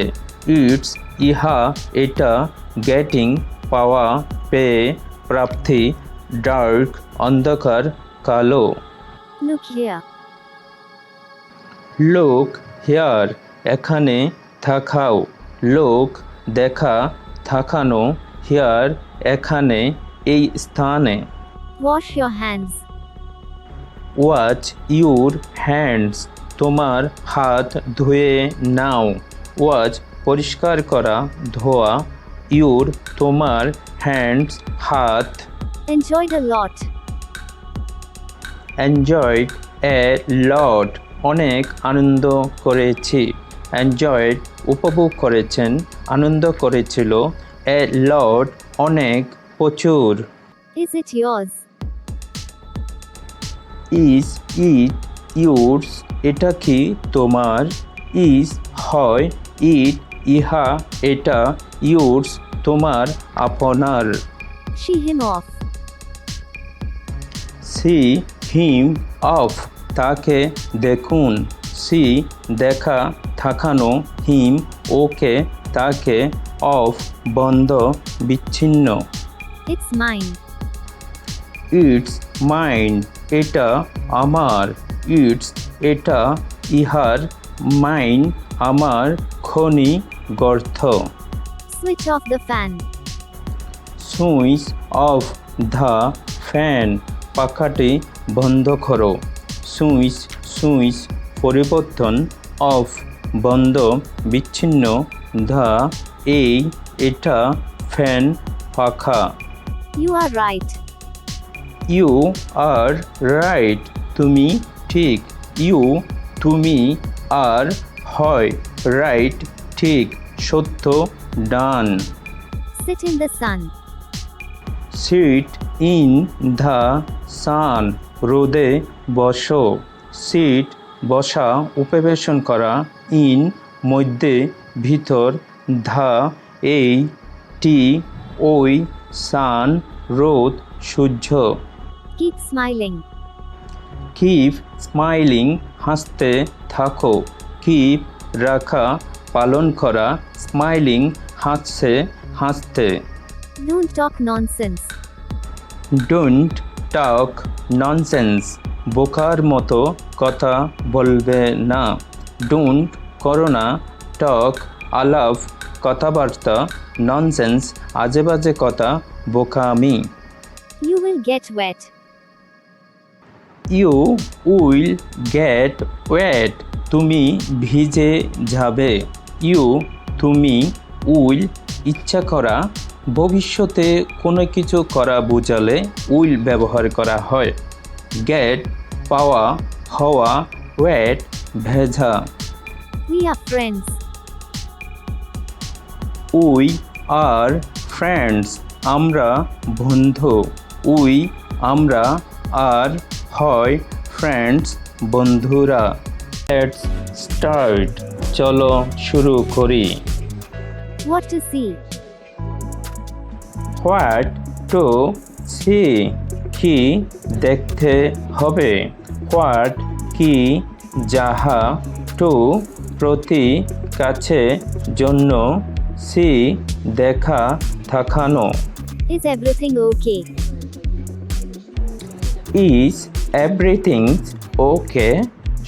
ইটস ইহা এটা গেটিং পাওয়া পেয়ে প্রাপ্তি ডার্ক অন্ধকার কালো
Look here.
লোক হেয়ার এখানে থাকাও লোক দেখা থাকানো হেয়ার এখানে এই স্থানে
Wash your hands.
Watch your hands তোমার হাত ধুয়ে নাও ওয়াচ পরিষ্কার করা ধোয়া ইউর তোমার হ্যান্ডস হাত
Enjoyed a lot.
Enjoyed a lot অনেক আনন্দ করেছি এনজয়েড উপভোগ করেছেন আনন্দ করেছিল এ লট অনেক প্রচুর
Is it yours?
Is it yours এটা কি তোমার ইজ হয় ইট ইহা এটা ইউরস তোমার আপনার
See him off.
See him of তাকে দেখুন সি দেখা থাকানো হিম ওকে তাকে অফ বন্ধ বিচ্ছিন্ন
It's mine.
ইটস মাইন্ড এটা আমার ইটস এটা ইহার মাইন্ড আমার খনি গর্থ
Switch off the fan.
Switch off the fan পাখাটি বন্ধ করো সুইচ সুইচ পরিবর্তন অফ বন্ধ বিচ্ছিন্ন দ্য এই এটা ফ্যান পাখা
You are right.
You are right তুমি ঠিক ইউ তুমি আর হয় রাইট ঠিক সত্য ডান
Sit in the sun.
Sit in the sun রোদে বসো সিট বসা উপবেশন করা ইন মধ্যে ভিতর ধা এই টি ওই সান রোদ সূর্য
Keep smiling.
কিপ স্মাইলিং হাসতে থাকো কিপ রাখা পালন করা স্মাইলিং হাসছে হাসতে
Don't talk nonsense.
Don't talk nonsense বোকার মতো কথা বলবে না ডোন্ট করো না টক আলাপ কথাবার্তা ননসেন্স আজে বাজে কথা বোকামি
You will get wet.
You will get wet তুমি ভিজে যাবে ইউ তুমি উইল ইচ্ছা করা ভবিষ্যতে কোনো কিছু করা বোঝালে উইল ব্যবহার করা হয় গেট পাওয়া হওয়া ওয়েট ভেজা
We are friends.
We are friends আমরা বন্ধু উই আমরা আর হয় ফ্রেন্ডস বন্ধুরা লেটস স্টার্ট চলো শুরু করি
What to see?
What to see কি দেখতে হবে হোয়াট কি যাহা টু প্রতি কাছে জন্য সি দেখা থাকানো
Is everything okay?
Is everything okay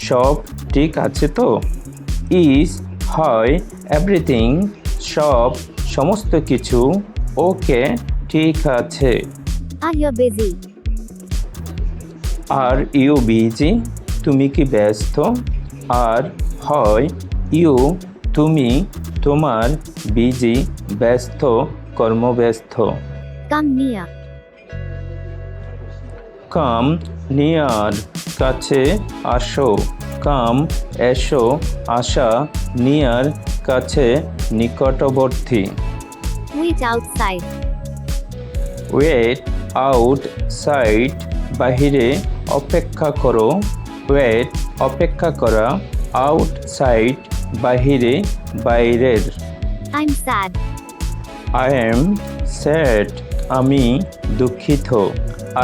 সব ঠিক আছে তো ইজ হয় এভরিথিং সব সমস্ত কিছু ওকে ঠিক আছে
Are you busy?
Are you busy তুমি কি ব্যস্ত আর হয় ইউ তুমি তোমার বিজি ব্যস্ত কর্মব্যস্ত
Come near.
কাম নিয়ার কাছে আসো কাম এসো আসা নিয়ার কাছে নিকটবর্তী
Wait outside.
Wait outside বাহিরে অপেক্ষা করো ওয়েট অপেক্ষা করা আউট সাইড বাহিরে বাইরের
I'm sad.
I am sad আমি দুঃখিত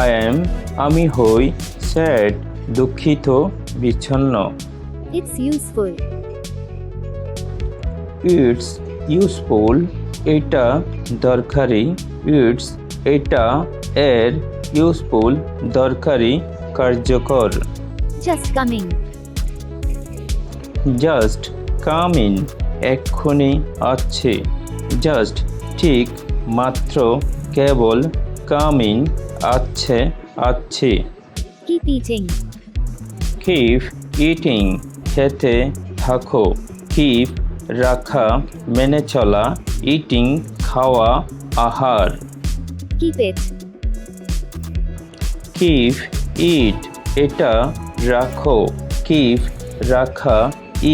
আই এম আমি হই স্যাড দুঃখিত বিচ্ছন্ন
It's useful.
ইটস ইউজফুল এটা দরকারি ইটস এটা এর ইউজফুল দরকারি কার্যকর
Just coming.
জাস্ট কামিং এক্ষুনি আছে জাস্ট ঠিক মাত্র কেবল কামিং আছে আছে
Keep eating.
কিপ ইটিং খেতে থাকো কিপ রাখা মেনে চলা ইটিং খাওয়া আহার
Keep it.
কিপ ইট এটা রাখো কিপ রাখা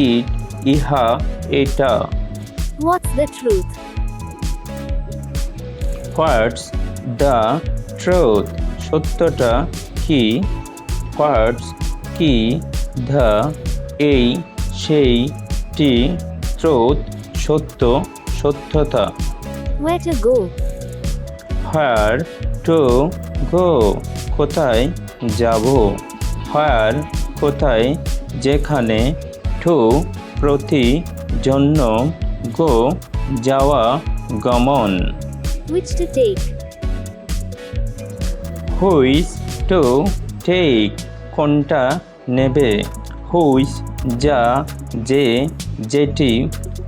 ইট ইহা এটা
What's the truth?
What's the truth সত্যটা কি হোয়াটস কি দ্য এই সেই টি ট্রুথ সত্য সত্যতা
Where to go?
Where to go কোথায় যাব হোয়ার কোথায় যেখানে টু প্রতি জন্য গো যাওয়া গমন
Which to take?
Which to take কোনটা নেবে হুইচ যা যে যেটি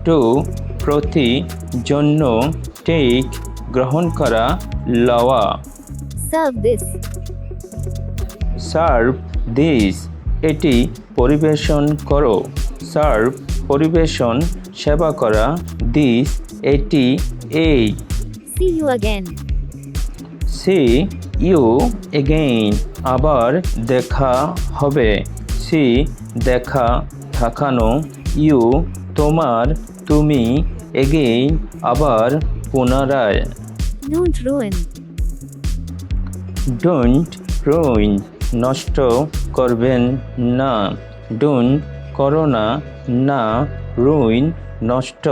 টু প্রতি জন্য টেক গ্রহণ করা লওয়া
Serve this.
সার্ভ দিস এটি পরিবেশন করো সার্ভ পরিবেশন সেবা করা দিস এটি এই
See you again.
See you again আবার দেখা হবে সি দেখা থাকানো ইউ তোমার তুমি এগেইন আবার পুনরায়
Don't ruin.
ডোন্ট রুইন নষ্ট করবেন না ডোন্ট করো না না রুইন নষ্ট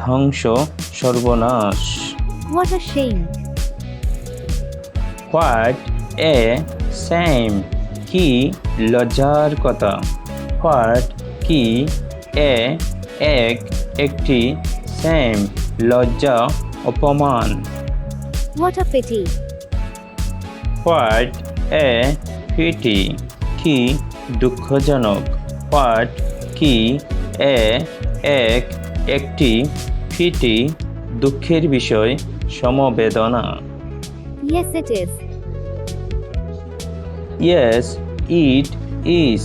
ধ্বংস সর্বনাশ
What a shame.
What a same কি লজ্জার কথা হোয়াট কি এ একটি সেম লজ্জা অপমান
What a pity.
What a pity কি দুঃখজনক হোয়াট কি এ একটি পিটি দুঃখের বিষয় সমবেদনা
Yes, it is.
Yes it is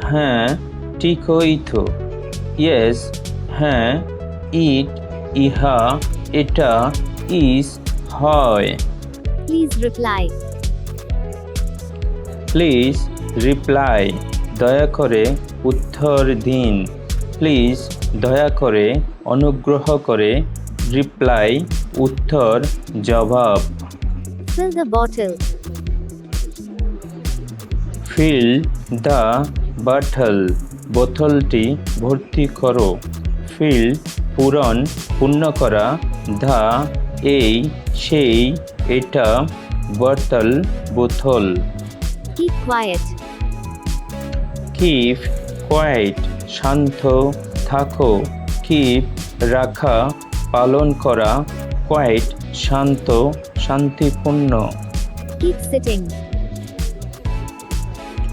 হ্যাঁ ঠিকই তো ইয়েস হ্যাঁ ইট ইহা এটা ইজ হয়
Please reply.
প্লিজ রিপ্লাই দয়া করে উত্তর দিন প্লিজ দয়া করে অনুগ্রহ করে রিপ্লাই উত্তর জবাব
Fill the bottle.
Fill the bottle বোতলটি ভর্তি করো ফিল পূর্ণ করা দা এই সেই এটা বটল বোতল
Keep quiet.
কিপ কোয়াইট শান্ত থাকো কিপ রাখা পালন করা কোয়াইট শান্ত শান্তিপূর্ণ
Keep sitting.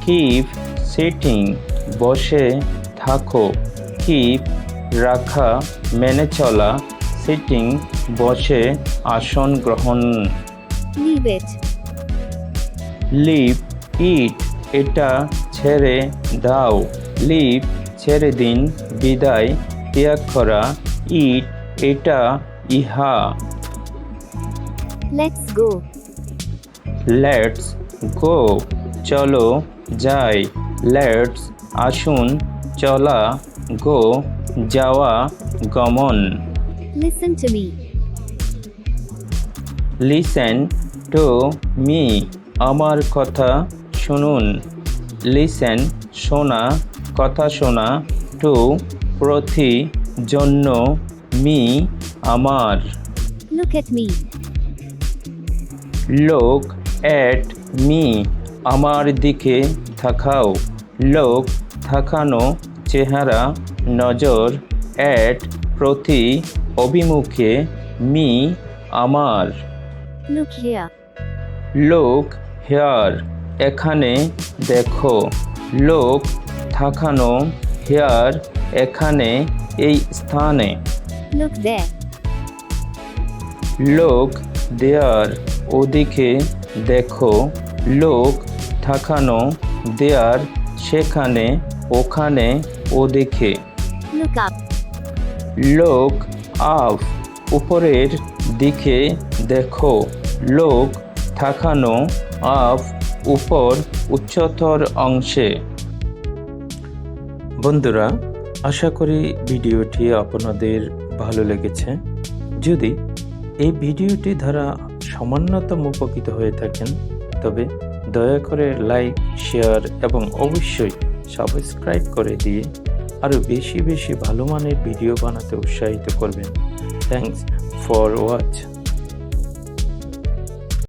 কিপ সিটিং বসে থাকো কিপ রাখা মেনে চলা সিটিং বসে আসন গ্রহণ
Leave it.
লিভ ইট এটা ছেড়ে দাও লিভ ছেড়ে দিন বিদায় ত্যাগ করা ইট এটা ইহা
Let's go.
লেটস গো চলো যাই লেটস আসুন চলা গো যাওয়া গমন
Listen to me.
Listen to me আমার কথা শুনুন লিসেন শোনা কথা শোনা টু প্রতি জন্য মি আমার
Look at me.
লোক এট মি আমার দিকে তাকাও লোক তাকানো চেহারা নজর এট প্রতি অভিমুখে মি আমার
Look here.
লোক হেয়ার এখানে দেখো, লোক থাকানো হেয়ার এখানে এই স্থানে,
Look there.
লোক দেয়ার ওদিকে দেখো, লোক থাকানো দেয়ার সেখানে ওখানে ওদিকে,
Look up.
লোক আপ উপরের দিকে দেখো, লোক থাকানো আপ উপর উচ্চতর অংশে। বন্ধুরা, আশা করি ভিডিওটি আপনাদের ভালো লেগেছে। যদি এই ভিডিওটি দ্বারা সামান্যতম উপকৃত হয়ে থাকেন তবে দয়া করে লাইক, শেয়ার এবং অবশ্যই সাবস্ক্রাইব করে দিয়ে আরও বেশি বেশি ভালো মানের ভিডিও বানাতে উৎসাহিত করবেন। Thanks for watch.